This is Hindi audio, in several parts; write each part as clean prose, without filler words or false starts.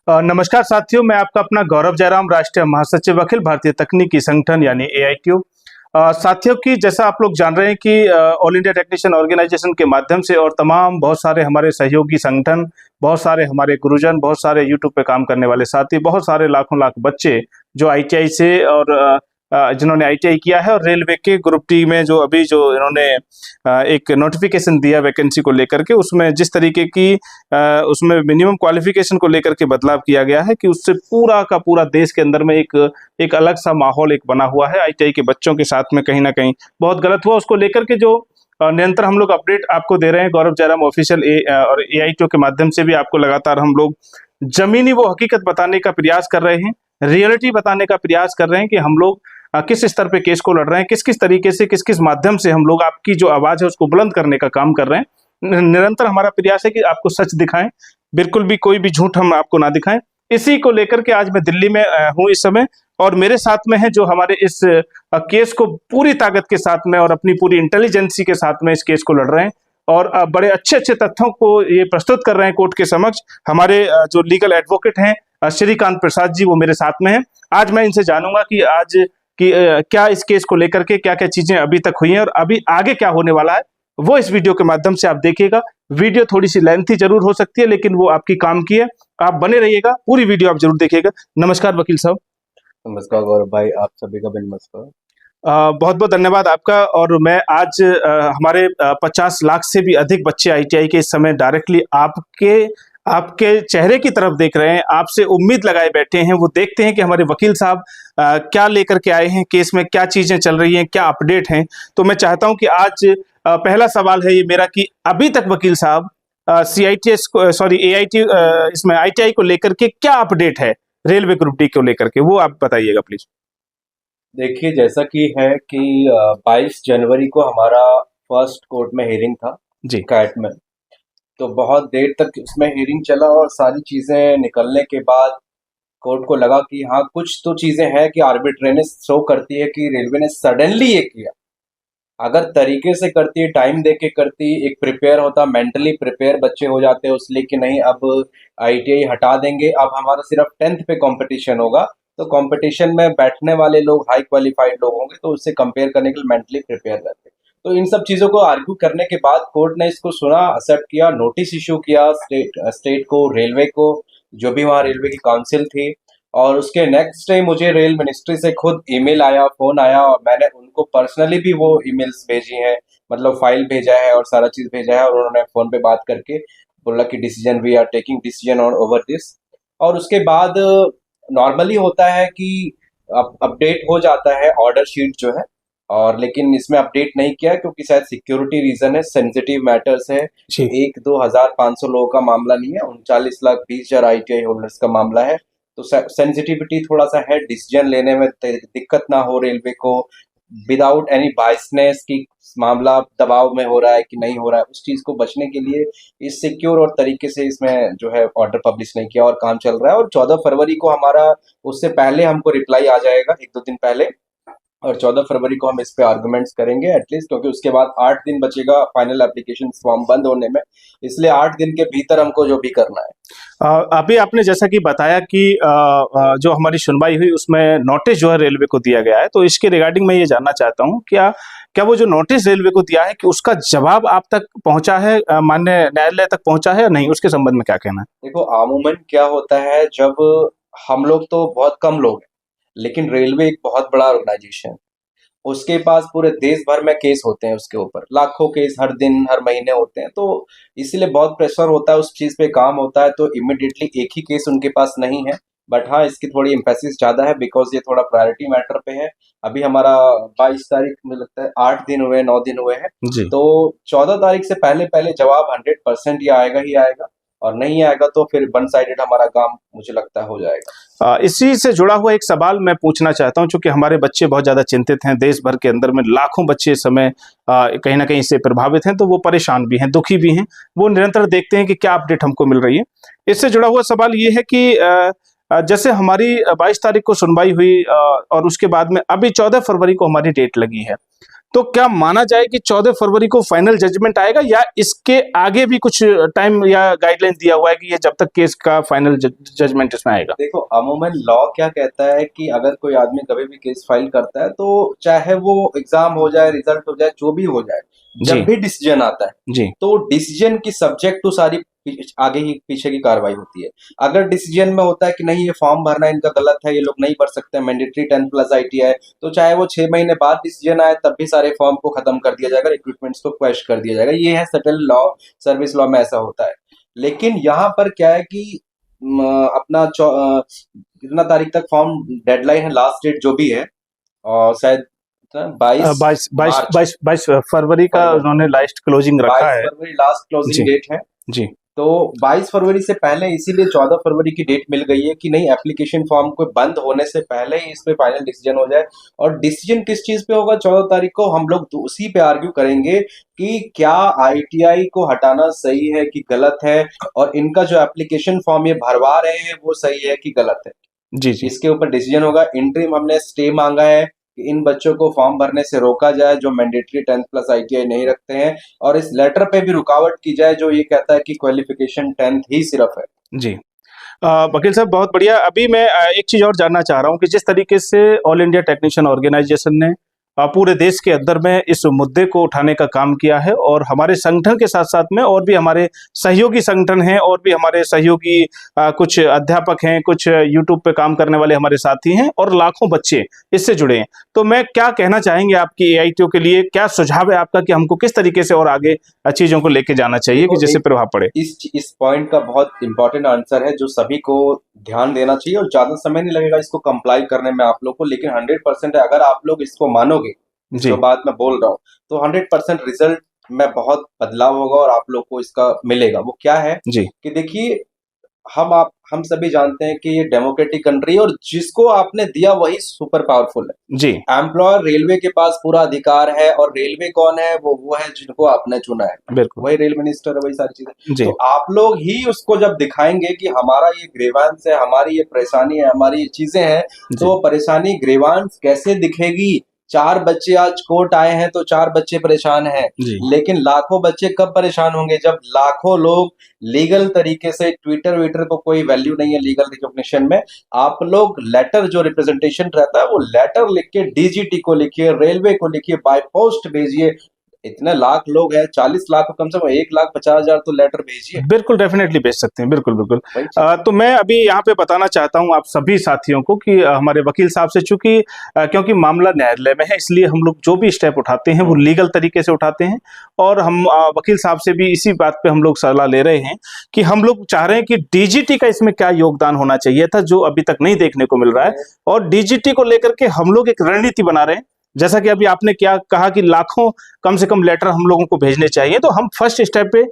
नमस्कार साथियों, मैं आपका अपना गौरव जयराम, राष्ट्रीय महासचिव अखिल भारतीय तकनीकी संगठन यानी AITU। साथियों की जैसा आप लोग जान रहे हैं कि ऑल इंडिया टेक्नीशियन ऑर्गेनाइजेशन के माध्यम से और तमाम बहुत सारे हमारे सहयोगी संगठन, बहुत सारे हमारे गुरुजन, बहुत सारे यूट्यूब पे काम करने वाले साथी, बहुत सारे लाखों लाख बच्चे जो ITI से और जिन्होंने ITI किया है और रेलवे के ग्रुप डी में जो अभी जो इन्होंने एक नोटिफिकेशन दिया वैकेंसी को लेकर के, उसमें जिस तरीके की उसमें मिनिमम क्वालिफिकेशन को लेकर के बदलाव किया गया है कि उससे पूरा का पूरा देश के अंदर में एक अलग सा माहौल एक बना हुआ है। ITI के बच्चों के साथ में कहीं ना कहीं बहुत गलत हुआ, उसको लेकर के जो निरंतर हम लोग अपडेट आपको दे रहे हैं गौरव जयराम ऑफिशियल और AITU के माध्यम से भी आपको लगातार हम लोग जमीनी वो हकीकत बताने का प्रयास कर रहे हैं, रियलिटी बताने का प्रयास कर रहे हैं कि हम लोग किस स्तर पे केस को लड़ रहे हैं, किस किस तरीके से, किस किस माध्यम से हम लोग आपकी जो आवाज है उसको बुलंद करने का काम कर रहे हैं। निरंतर हमारा प्रयास है कि आपको सच दिखाएं, बिल्कुल भी कोई भी झूठ हम आपको ना दिखाएं। इसी को लेकर के आज मैं दिल्ली में हूं इस समय, और मेरे साथ में है जो हमारे इस केस को पूरी ताकत के साथ में और अपनी पूरी इंटेलिजेंसी के साथ में इस केस को लड़ रहे हैं और बड़े अच्छे अच्छे तथ्यों को ये प्रस्तुत कर रहे हैं कोर्ट के समक्ष। हमारे जो लीगल एडवोकेट हैं श्रीकांत प्रसाद जी, वो मेरे साथ में हैं। आज मैं इनसे जानूंगा कि आज कि क्या इस केस को लेकर के क्या क्या चीजें अभी तक हुई हैं और अभी आगे क्या होने वाला है, वो इस वीडियो के माध्यम से आप देखिएगा। वीडियो थोड़ी सी लेंथी जरूर हो सकती है, लेकिन वो आपकी काम की है। आप बने रहिएगा, पूरी वीडियो आप जरूर देखिएगा। नमस्कार वकील साहब। नमस्कार गौरव भाई, आप सभी का भी नमस्कार। बहुत बहुत धन्यवाद आपका। और मैं आज हमारे 50 लाख से भी अधिक बच्चे ITI के इस समय डायरेक्टली आपके चेहरे की तरफ देख रहे हैं, आपसे उम्मीद लगाए बैठे हैं। वो देखते हैं कि हमारे वकील साहब क्या लेकर के आए हैं, केस में क्या चीजें चल रही हैं, क्या अपडेट हैं। तो मैं चाहता हूं कि आज पहला सवाल है ये मेरा कि अभी तक वकील साहब AIT इसमें ITI को लेकर के क्या अपडेट है, रेलवे ग्रुप डी को लेकर के, वो आप बताइएगा प्लीज। देखिए, जैसा कि है कि 22 जनवरी को हमारा फर्स्ट कोर्ट में हियरिंग था जी कैट में। तो बहुत देर तक उसमें हियरिंग चला और सारी चीजें निकलने के बाद कोर्ट को लगा कि हाँ, कुछ तो चीजें हैं कि आर्बिट्रेनेस शो करती है कि रेलवे ने सडनली ये किया। अगर तरीके से करती, टाइम दे के करती, एक प्रिपेयर होता, मेंटली प्रिपेयर बच्चे हो जाते हैं उसलिए कि नहीं अब ITI हटा देंगे, अब हमारा सिर्फ 10th पे कंपटीशन होगा, तो कंपटीशन में बैठने वाले लोग हाई क्वालिफाइड लोग होंगे, तो उससे कंपेयर करने के लिए मेंटली प्रिपेयर रहते। तो इन सब चीजों को आर्ग्यू करने के बाद कोर्ट ने इसको सुना, एक्सेप्ट किया, नोटिस इशू किया स्टेट को, रेलवे को, जो भी वहाँ रेलवे की काउंसिल थी। और उसके नेक्स्ट डे मुझे रेल मिनिस्ट्री से खुद ईमेल आया, फोन आया, और मैंने उनको पर्सनली भी वो ईमेल्स भेजी हैं, मतलब फाइल भेजा है और सारा चीज भेजा है, और उन्होंने फोन पे बात करके बोला कि decision, we are taking decision on over this. और उसके बाद नॉर्मली होता है कि अपडेट हो जाता है ऑर्डर शीट जो है, और लेकिन इसमें अपडेट नहीं किया क्योंकि शायद सिक्योरिटी रीजन है, सेंसिटिव मैटर्स है। 1-2,500 लोगों का मामला नहीं है, 39,20,000 ITI होल्डर्स का मामला है। तो सेंसिटिविटी थोड़ा सा है, डिसीजन लेने में दिक्कत ना हो रेलवे को, विदाउट एनी बायसनेस की मामला दबाव में हो रहा है कि नहीं हो रहा है, उस चीज को बचने के लिए इस सिक्योर और तरीके से इसमें जो है ऑर्डर पब्लिश नहीं किया और काम चल रहा है। और 14 फरवरी को हमारा, उससे पहले हमको रिप्लाई आ जाएगा, 1-2 दिन पहले, और 14 फरवरी को हम इस पे आर्गुमेंट्स करेंगे एटलीस्ट, क्योंकि उसके बाद 8 दिन बचेगा फाइनल एप्लीकेशन फॉर्म बंद होने में, इसलिए 8 दिन के भीतर हमको जो भी करना है। अभी आपने जैसा कि बताया कि जो हमारी सुनवाई हुई उसमें नोटिस जो है रेलवे को दिया गया है, तो इसके रिगार्डिंग मैं ये जानना चाहता हूँ क्या क्या वो जो नोटिस रेलवे को दिया है कि उसका जवाब आप तक पहुंचा है, माननीय न्यायालय तक पहुंचा है या नहीं, उसके संबंध में क्या कहना है? देखो, अमूमन क्या होता है, जब हम लोग तो बहुत कम लोग हैं, लेकिन रेलवे एक बहुत बड़ा ऑर्गेनाइजेशन है, उसके पास पूरे देश भर में केस होते हैं, उसके ऊपर लाखों केस हर दिन हर महीने होते हैं, तो इसीलिए बहुत प्रेशर होता है, उस चीज पे काम होता है। तो इमिडिएटली एक ही केस उनके पास नहीं है, बट हाँ, इसकी थोड़ी एम्फेसिस ज्यादा है बिकॉज ये थोड़ा प्रायोरिटी मैटर पे है। अभी हमारा 22 तारीख, मुझे लगता है 8 दिन हुए, 9 दिन हुए हैं, तो 14 तारीख से पहले पहले जवाब 100% ये आएगा ही आएगा, और नहीं आएगा तो फिर वन साइडेड हमारा काम मुझे लगता है हो जाएगा। इसी से जुड़ा हुआ एक सवाल मैं पूछना चाहता हूं, क्योंकि हमारे बच्चे बहुत ज्यादा चिंतित हैं, देश भर के अंदर में लाखों बच्चे इस समय कहीं ना कहीं इससे प्रभावित हैं, तो वो परेशान भी हैं, दुखी भी हैं, वो निरंतर देखते हैं कि क्या अपडेट हमको मिल रही है। इससे जुड़ा हुआ सवाल ये है कि जैसे हमारी 22 तारीख को सुनवाई हुई और उसके बाद में अभी 14 फरवरी को हमारी डेट लगी है, तो क्या माना जाए कि 14 फरवरी को फाइनल जजमेंट आएगा, या इसके आगे भी कुछ टाइम या गाइडलाइन दिया हुआ है कि ये जब तक केस का फाइनल जजमेंट इसमें आएगा? देखो, अमूमन लॉ क्या कहता है कि अगर कोई आदमी कभी भी केस फाइल करता है तो चाहे वो एग्जाम हो जाए, रिजल्ट हो जाए, जो भी हो जाए, जी जब भी डिसीजन आता है जी तो डिसीजन की सब्जेक्ट टू सारी आगे ही पीछे की कार्रवाई होती है। अगर डिसीजन में होता है कि नहीं, ये फॉर्म भरना इनका गलत है, ये लोग नहीं भर सकते, मैंडेटरी 10+ ITI, तो चाहे वो 6 महीने बाद डिसीजन आए तब भी सारे फॉर्म को खत्म कर दिया जाएगा, रिक्रूटमेंट्स को क्वैश कर दिया जाएगा। ये है सेटल लॉ, सर्विस लॉ में ऐसा होता है। लेकिन यहाँ पर क्या है कि अपना कितना तारीख तक फॉर्म डेडलाइन है, लास्ट डेट जो भी है, और शायद 22 22 मार्च 22 फरवरी का फरवरी उन्होंने लास्ट क्लोजिंग रखा 22 है। फरवरी लास्ट क्लोजिंग जी डेट है। जी तो 22 फरवरी से पहले इसीलिए 14 फरवरी की डेट मिल गई है कि नहीं, एप्लीकेशन फॉर्म को बंद होने से पहले ही इस पे फाइनल डिसीजन हो जाए। और डिसीजन किस चीज पे होगा 14 तारीख को, हम लोग तो उसी पे आर्ग्यू करेंगे कि क्या ITI को हटाना सही है कि गलत है, और इनका जो एप्लीकेशन फॉर्म ये भरवा रहे हैं वो सही है कि गलत है। जी जी इसके ऊपर डिसीजन होगा। इंटरिम हमने स्टे मांगा है कि इन बच्चों को फॉर्म भरने से रोका जाए जो मैंडेटरी 10+ ITI नहीं रखते हैं, और इस लेटर पे भी रुकावट की जाए जो ये कहता है कि क्वालिफिकेशन 10th ही सिर्फ है। जी। वकील साहब बहुत बढ़िया। अभी मैं एक चीज और जानना चाह रहा हूँ कि जिस तरीके से ऑल इंडिया टेक्नीशियन ऑर्गेनाइजेशन ने पूरे देश के अंदर में इस मुद्दे को उठाने का काम किया है, और हमारे संगठन के साथ साथ में और भी हमारे सहयोगी संगठन हैं, और भी हमारे सहयोगी कुछ अध्यापक हैं, कुछ यूट्यूब पे काम करने वाले हमारे साथी हैं, और लाखों बच्चे इससे जुड़े हैं। तो मैं क्या कहना चाहेंगे आपकी AITO के लिए, क्या सुझाव है आपका कि हमको किस तरीके से और आगे चीजों को लेके जाना चाहिए कि जिससे प्रभाव पड़े? इस पॉइंट का बहुत इंपॉर्टेंट आंसर है जो सभी को ध्यान देना चाहिए, और ज्यादा समय नहीं लगेगा इसको कंप्लाई करने में आप लोग को। लेकिन 100% है, अगर आप लोग इसको मानोगे, जी जो बात मैं बोल रहा हूँ, तो 100% रिजल्ट में बहुत बदलाव होगा और आप लोग को इसका मिलेगा। वो क्या है जी कि देखिए, हम सभी जानते हैं कि ये डेमोक्रेटिक कंट्री है, और जिसको आपने दिया वही सुपर पावरफुल है। जी एम्प्लॉयर रेलवे के पास पूरा अधिकार है, और रेलवे कौन है? वो है जिनको आपने चुना है, बिल्कुल वही रेल मिनिस्टर है, वही सारी चीजें। जी तो आप लोग ही उसको जब दिखाएंगे कि हमारा ये ग्रीवांस है, हमारी ये परेशानी है, हमारी ये चीजें हैं, जी तो वो परेशानी ग्रीवांस कैसे दिखेगी? 4 बच्चे आज कोर्ट आए हैं तो 4 बच्चे परेशान हैं, जी लेकिन लाखों बच्चे कब परेशान होंगे? जब लाखों लोग लीगल तरीके से, ट्विटर वीटर को कोई वैल्यू नहीं है लीगल रिकॉग्निशन में, आप लोग लेटर, जो रिप्रेजेंटेशन रहता है वो लेटर लिख के DGT को लिखिए, रेलवे को लिखिए, बाय पोस्ट भेजिए। इतने लाख लोग हैं, 40 लाख को कम से कम 1,50,000 तो लेटर भेजिए। बिल्कुल डेफिनेटली भेज सकते हैं, बिल्कुल बिल्कुल। वही चीज़। तो मैं अभी यहाँ पे बताना चाहता हूँ आप सभी साथियों को कि हमारे वकील साहब से, चूंकि क्योंकि मामला न्यायालय में है, इसलिए हम लोग जो भी स्टेप उठाते हैं वो लीगल तरीके से उठाते हैं, और हम वकील साहब से भी इसी बात पे हम लोग सलाह ले रहे हैं कि हम लोग चाह रहे हैं कि DGT का इसमें क्या योगदान होना चाहिए था जो अभी तक नहीं देखने को मिल रहा है, और DGT को लेकर के हम लोग एक रणनीति बना रहे हैं। जैसा कि अभी आपने क्या कहा कि लाखों कम से कम लेटर हम लोगों को भेजने चाहिए, तो हम फर्स्ट स्टेप पे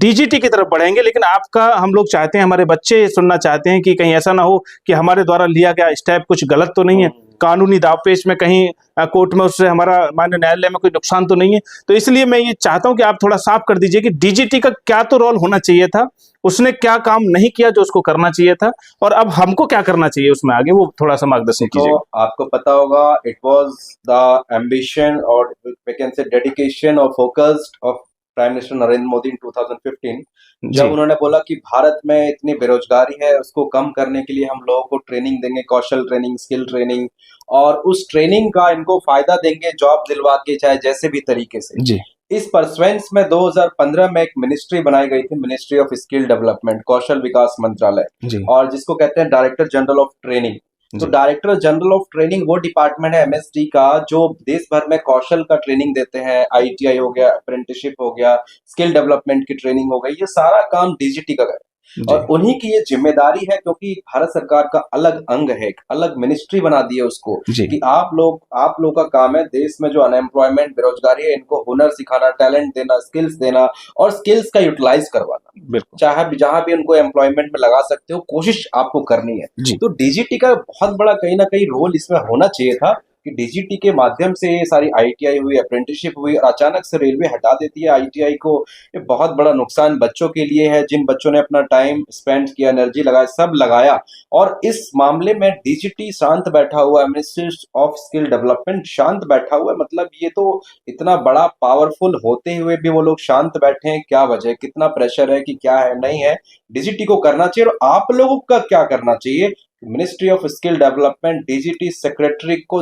DGT की तरफ बढ़ेंगे। लेकिन आपका हम लोग चाहते हैं, हमारे बच्चे सुनना चाहते हैं कि कहीं ऐसा ना हो कि हमारे द्वारा लिया गया स्टेप कुछ गलत तो नहीं है, कानूनी दावपेच में कहीं कोर्ट में उससे हमारा माननीय न्यायालय में कोई नुकसान तो नहीं है। तो इसलिए मैं ये चाहता हूं कि आप थोड़ा साफ कर दीजिए कि DGT का क्या तो रोल होना चाहिए था, उसने क्या काम नहीं किया जो उसको करना चाहिए था, और अब हमको क्या करना चाहिए उसमें आगे, वो थोड़ा सा मार्गदर्शन कीजिए। तो आपको पता होगा, इट वाज द एम्बिशन और वी कैन से डेडिकेशन और focused of prime minister Narendra Modi in 2015, जी जब उन्होंने बोला कि भारत में इतनी बेरोजगारी है, उसको कम करने के लिए हम लोगों को ट्रेनिंग देंगे, कौशल ट्रेनिंग, स्किल ट्रेनिंग, और उस ट्रेनिंग का इनको फायदा देंगे जॉब दिलवा के, चाहे जैसे भी तरीके से। जी इस परस्वेंस में 2015 में एक मिनिस्ट्री बनाई गई थी, मिनिस्ट्री ऑफ स्किल डेवलपमेंट, कौशल विकास मंत्रालय, जी और जिसको कहते हैं डायरेक्टर जनरल ऑफ ट्रेनिंग। तो जी डायरेक्टर जनरल ऑफ ट्रेनिंग वो डिपार्टमेंट है MSD का जो देश भर में कौशल का ट्रेनिंग देते हैं। ITI हो गया, अप्रेंटिसशिप हो गया, स्किल डेवलपमेंट की ट्रेनिंग हो गई, ये सारा काम DGT का है, जी और उन्हीं की ये जिम्मेदारी है, क्योंकि भारत सरकार का अलग अंग है, एक अलग मिनिस्ट्री बना दी है उसको, जी कि आप लोग का काम है देश में जो अनएम्प्लॉयमेंट, बेरोजगारी है, इनको हुनर सिखाना, टैलेंट देना, स्किल्स देना, और स्किल्स का यूटिलाइज करवाना, बिल्कुल चाहे भी जहां भी उनको एम्प्लॉयमेंट में लगा सकते हो, कोशिश आपको करनी है। जी तो DGT का बहुत बड़ा कहीं ना कहीं रोल इसमें होना चाहिए था, कि डीजीटी के माध्यम से ये सारी आईटीआई हुई, अप्रेंटिसशिप हुई और अचानक से रेलवे हटा देती है आईटीआई को। ये बहुत बड़ा नुकसान बच्चों के लिए है, जिन बच्चों ने अपना टाइम स्पेंड किया, एनर्जी लगाया, सब लगाया। और इस मामले में डीजीटी शांत बैठा हुआ है, मिनिस्ट्री ऑफ स्किल डेवलपमेंट शांत बैठा हुआ है। मतलब ये तो इतना बड़ा पावरफुल होते हुए भी वो लोग शांत बैठे हैं, क्या वजह, कितना प्रेशर है कि क्या है नहीं है। डीजीटी को करना चाहिए और आप लोगों का क्या करना चाहिए, ministry of skill development DGT secretary को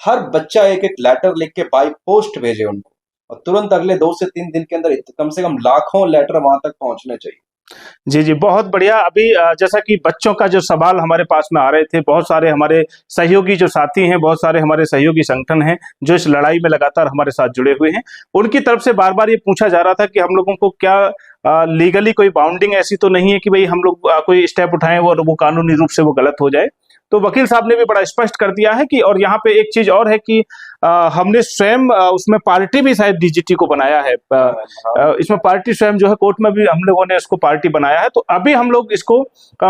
हर बच्चा एक एक लेटर लिख के बाई पोस्ट भेजे उनको, और तुरंत अगले 2 से 3 दिन के अंदर कम से कम लाखों लेटर वहां तक पहुंचने चाहिए। जी जी, बहुत बढ़िया। अभी जैसा कि बच्चों का जो सवाल हमारे पास में आ रहे थे, बहुत सारे हमारे सहयोगी जो साथी हैं, बहुत सारे हमारे सहयोगी संगठन हैं जो इस लड़ाई में लगातार हमारे साथ जुड़े हुए हैं, उनकी तरफ से बार बार ये पूछा जा रहा था कि हम लोगों को क्या लीगली कोई बाउंडिंग ऐसी तो नहीं है कि भाई हम लोग कोई स्टेप उठाएं और वो कानूनी रूप से वो गलत हो जाए। तो वकील साहब ने भी बड़ा स्पष्ट कर दिया है कि, और यहाँ पे एक चीज और है कि हमने स्वयं उसमें पार्टी भी शायद डीजीटी को बनाया है। इसमें पार्टी स्वयं जो है कोर्ट में भी हम लोगों ने इसको पार्टी बनाया है। तो अभी हम लोग इसको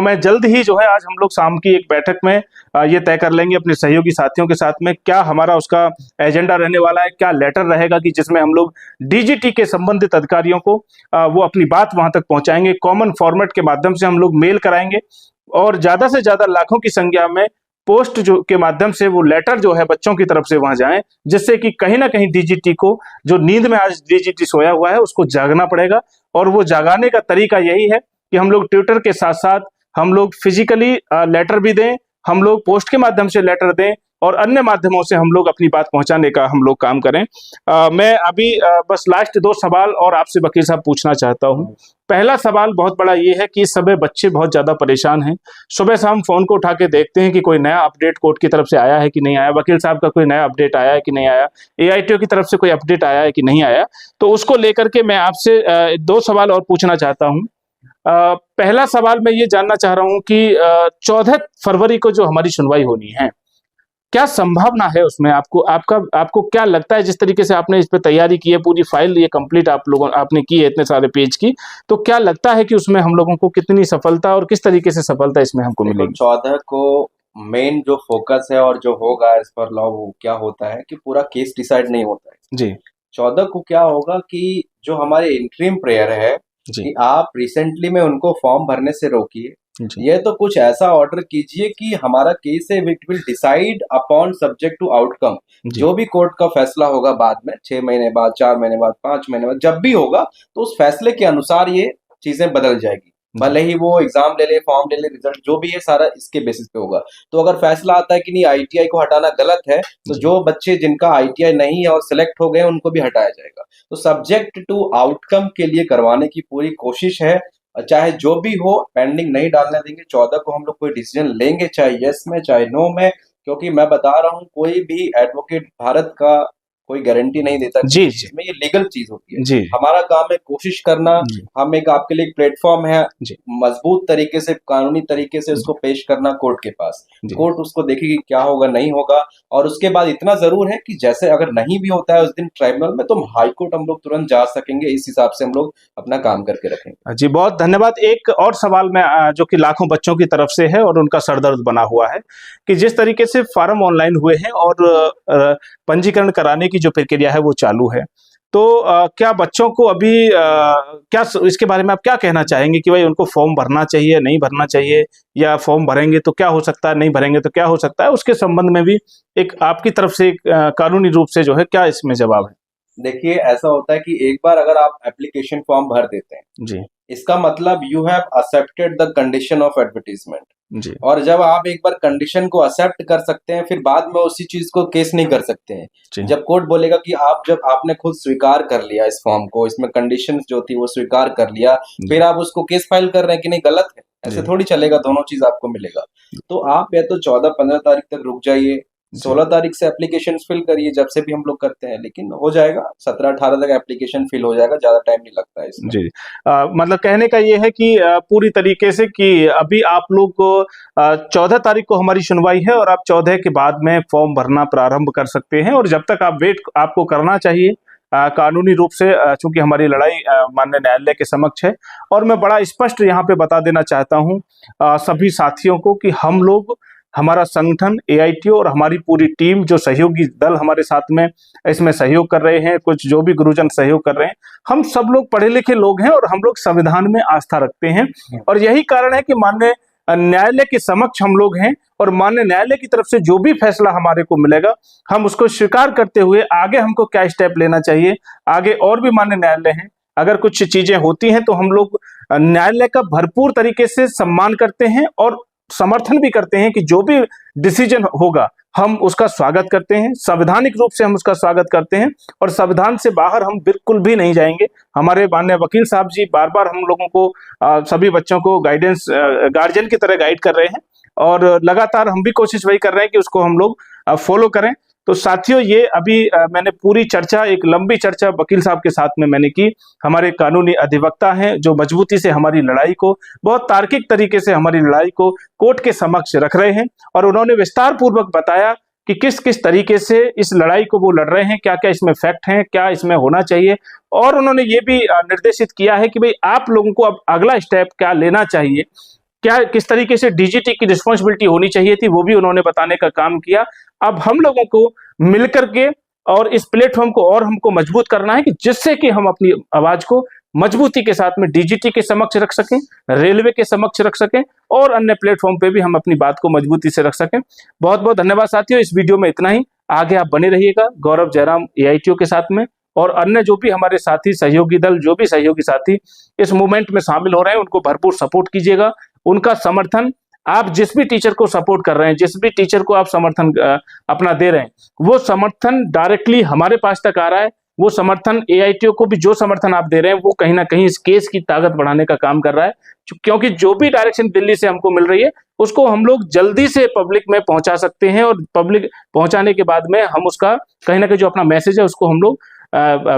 मैं जल्द ही जो है, आज हम लोग शाम की एक बैठक में ये तय कर लेंगे अपने सहयोगी साथियों के साथ में क्या हमारा उसका एजेंडा रहने वाला है, क्या लेटर रहेगा कि जिसमें हम लोग डीजीटी के संबंधित अधिकारियों को वो अपनी बात वहां तक पहुंचाएंगे। कॉमन फॉर्मेट के माध्यम से हम लोग मेल कराएंगे और ज्यादा से ज्यादा लाखों की संख्या में पोस्ट जो के माध्यम से वो लेटर जो है बच्चों की तरफ से वहां जाएं, जिससे कि कहीं ना कहीं डीजीटी को, जो नींद में आज डीजीटी सोया हुआ है, उसको जागना पड़ेगा। और वो जागाने का तरीका यही है कि हम लोग ट्विटर के साथ साथ हम लोग फिजिकली लेटर भी दें, हम लोग पोस्ट के माध्यम से लेटर दें और अन्य माध्यमों से हम लोग अपनी बात पहुंचाने का हम लोग काम करें। मैं अभी बस लास्ट 2 सवाल और आपसे वकील साहब पूछना चाहता हूं। पहला सवाल बहुत बड़ा ये है कि इस समय बच्चे बहुत ज्यादा परेशान हैं। सुबह शाम फोन को उठा के देखते हैं कि कोई नया अपडेट कोर्ट की तरफ से आया है कि नहीं आया, वकील साहब का कोई नया अपडेट आया है कि नहीं आया, एआईटीओ की तरफ से कोई अपडेट आया है कि नहीं आया। तो उसको लेकर के मैं आपसे 2 सवाल और पूछना चाहता हूँ। पहला सवाल मैं ये जानना चाह रहा हूँ कि 14 फरवरी को जो हमारी सुनवाई होनी है, क्या संभावना है उसमें, आपको क्या लगता है, जिस तरीके से आपने इस पे तैयारी की है, पूरी फाइल ये कंप्लीट आपने की है इतने सारे पेज की, तो क्या लगता है कि उसमें हम लोगों को कितनी सफलता और किस तरीके से सफलता इसमें हमको मिलेगी? 14 को मेन जो फोकस है और जो होगा एज पर लॉ, वो क्या होता है कि पूरा केस डिसाइड नहीं होता है जी 14 को क्या होगा कि जो हमारे इंटरिम प्रेयर है जी कि आप रिसेंटली में उनको फॉर्म भरने से रोकिए, जी ये तो कुछ ऐसा ऑर्डर कीजिए कि हमारा केस है it will decide upon subject to outcome. जी जो भी कोर्ट का फैसला होगा बाद में, 6 महीने बाद, 4 महीने बाद, 5 महीने बाद, जब भी होगा, तो उस फैसले के अनुसार ये चीजें बदल जाएगी। भले ही वो एग्जाम ले ले, फॉर्म ले ले, रिजल्ट जो भी है सारा इसके बेसिस पे होगा। तो अगर फैसला आता है कि नहीं आईटीआई को हटाना गलत है, तो जी। जो बच्चे जिनका आईटीआई नहीं है और सिलेक्ट हो गए उनको भी हटाया जाएगा। तो सब्जेक्ट टू आउटकम के लिए करवाने की पूरी कोशिश है। चाहे जो भी हो, पेंडिंग नहीं डालने देंगे। 14 को हम लोग कोई डिसीजन लेंगे, चाहे यस में चाहे नो में, क्योंकि मैं बता रहा हूँ कोई भी एडवोकेट भारत का कोई गारंटी नहीं देता जी किसी चीज में, ये लीगल चीज होती है। जी हमारा काम है कोशिश करना। जी हम एक आपके लिए एक प्लेटफॉर्म है, जी मजबूत तरीके से, कानूनी तरीके से उसको पेश करना कोर्ट के पास। जी कोर्ट उसको देखेगी क्या होगा नहीं होगा। और उसके बाद इतना जरूर है कि जैसे अगर नहीं भी होता है उस दिन ट्राइब्यूनल में, तो हाई कोर्ट हम लोग तुरंत जा सकेंगे। इस हिसाब से हम लोग अपना काम करके रखेंगे। जी, बहुत धन्यवाद। एक और सवाल मैं जो कि लाखों बच्चों की तरफ से है और उनका सरदर्द बना हुआ है कि जिस तरीके से फार्म ऑनलाइन हुए हैं और पंजीकरण कराने की जो प्रक्रिया है वो चालू है, तो क्या बच्चों को अभी क्या इसके बारे में आप क्या कहना चाहेंगे कि भाई उनको फॉर्म भरना चाहिए, नहीं भरना चाहिए, या फॉर्म भरेंगे तो क्या हो सकता है, नहीं भरेंगे तो क्या हो सकता है, उसके संबंध में भी एक आपकी तरफ से एक कानूनी रूप से जो है क्या इसमें जवाब है? देखिए, ऐसा होता है कि एक बार अगर आप एप्लीकेशन फॉर्म भर देते हैं, जी इसका मतलब you have accepted the condition of advertisement. जी और जब आप एक बार कंडीशन को एक्सेप्ट कर सकते हैं, फिर बाद में उसी चीज को केस नहीं कर सकते हैं। जी जब कोर्ट बोलेगा कि जब आपने खुद स्वीकार कर लिया इस फॉर्म को, इसमें कंडीशन जो थी वो स्वीकार कर लिया, फिर आप उसको केस फाइल कर रहे हैं कि नहीं गलत है, ऐसे जी थोड़ी चलेगा, दोनों चीज आपको मिलेगा। तो आप या तो 14-15 तारीख तक रुक जाइए, 16 तारीख से एप्लीकेशन फिल करिए, जब से भी हम लोग करते हैं, लेकिन हो जाएगा 17-18 तक एप्लीकेशन फिल हो जाएगा, ज्यादा टाइम नहीं लगता है इसमें। जी मतलब कहने का ये है कि पूरी तरीके से कि अभी आप लोग को 14 तारीख को हमारी सुनवाई है और आप 14 के बाद में फॉर्म भरना प्रारंभ कर सकते हैं, और जब तक आप वेट आपको करना चाहिए कानूनी रूप से, चूंकि हमारी लड़ाई माननीय न्यायालय के समक्ष है। और मैं बड़ा स्पष्ट यहाँ पे बता देना चाहता हूँ सभी साथियों को कि हम लोग हमारा संगठन AITO और हमारी पूरी टीम, जो सहयोगी दल हमारे साथ में इसमें सहयोग कर रहे हैं, कुछ जो भी गुरुजन सहयोग कर रहे हैं, हम सब लोग पढ़े लिखे लोग हैं और हम लोग संविधान में आस्था रखते हैं। और यही कारण है कि माननीय न्यायालय के समक्ष हम लोग हैं और माननीय न्यायालय की तरफ से जो भी फैसला हमारे को मिलेगा, हम उसको स्वीकार करते हुए आगे हमको क्या स्टेप लेना चाहिए, आगे और भी माननीय न्यायालय हैं, अगर कुछ चीजें होती हैं तो हम लोग न्यायालय का भरपूर तरीके से सम्मान करते हैं और समर्थन भी करते हैं कि जो भी डिसीजन होगा हम उसका स्वागत करते हैं, संवैधानिक रूप से हम उसका स्वागत करते हैं और संविधान से बाहर हम बिल्कुल भी नहीं जाएंगे। हमारे माननीय वकील साहब जी बार बार हम लोगों को, सभी बच्चों को गाइडेंस, गार्जियन की तरह गाइड कर रहे हैं और लगातार हम भी कोशिश वही कर रहे हैं कि उसको हम लोग फॉलो करें। तो साथियों, ये अभी मैंने पूरी चर्चा, एक लंबी चर्चा वकील साहब के साथ में मैंने की। हमारे कानूनी अधिवक्ता हैं जो मजबूती से हमारी लड़ाई को, बहुत तार्किक तरीके से हमारी लड़ाई को कोर्ट के समक्ष रख रहे हैं और उन्होंने विस्तार पूर्वक बताया कि किस किस तरीके से इस लड़ाई को वो लड़ रहे हैं, क्या क्या इसमें फैक्ट हैं, क्या इसमें होना चाहिए। और उन्होंने ये भी निर्देशित किया है कि भाई आप लोगों को अब अगला स्टेप क्या लेना चाहिए, क्या किस तरीके से DGT की रिस्पॉन्सिबिलिटी होनी चाहिए थी, वो भी उन्होंने बताने का काम किया। अब हम लोगों को मिलकर के और इस प्लेटफॉर्म को और हमको मजबूत करना है कि जिससे कि हम अपनी आवाज को मजबूती के साथ में DGT के समक्ष रख सकें, रेलवे के समक्ष रख सकें और अन्य प्लेटफॉर्म पे भी हम अपनी बात को मजबूती से रख सकें। बहुत बहुत धन्यवाद साथियों, इस वीडियो में इतना ही। आगे आप बने रहिएगा गौरव जयराम AITO के साथ में, और अन्य जो भी हमारे साथी सहयोगी दल, जो भी सहयोगी साथी इस मूवमेंट में शामिल हो रहे हैं, उनको भरपूर सपोर्ट कीजिएगा। उनका समर्थन, आप जिस भी टीचर को सपोर्ट कर रहे हैं, जिस भी टीचर को आप समर्थन अपना दे रहे हैं, वो समर्थन डायरेक्टली हमारे पास तक आ रहा है। वो समर्थन AITO को भी जो समर्थन आप दे रहे हैं वो कहीं ना कहीं इस केस की ताकत बढ़ाने का काम कर रहा है, क्योंकि जो भी डायरेक्शन दिल्ली से हमको मिल रही है उसको हम लोग जल्दी से पब्लिक में पहुंचा सकते हैं और पब्लिक पहुंचाने के बाद में हम उसका कहीं ना कहीं जो अपना मैसेज है उसको हम लोग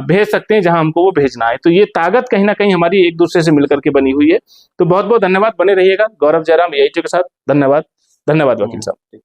भेज सकते हैं जहां हमको वो भेजना है। तो ये ताकत कहीं ना कहीं हमारी एक दूसरे से मिलकर के बनी हुई है। तो बहुत बहुत धन्यवाद, बने रहिएगा गौरव जयराम AITO के साथ। धन्यवाद, धन्यवाद वकील साहब।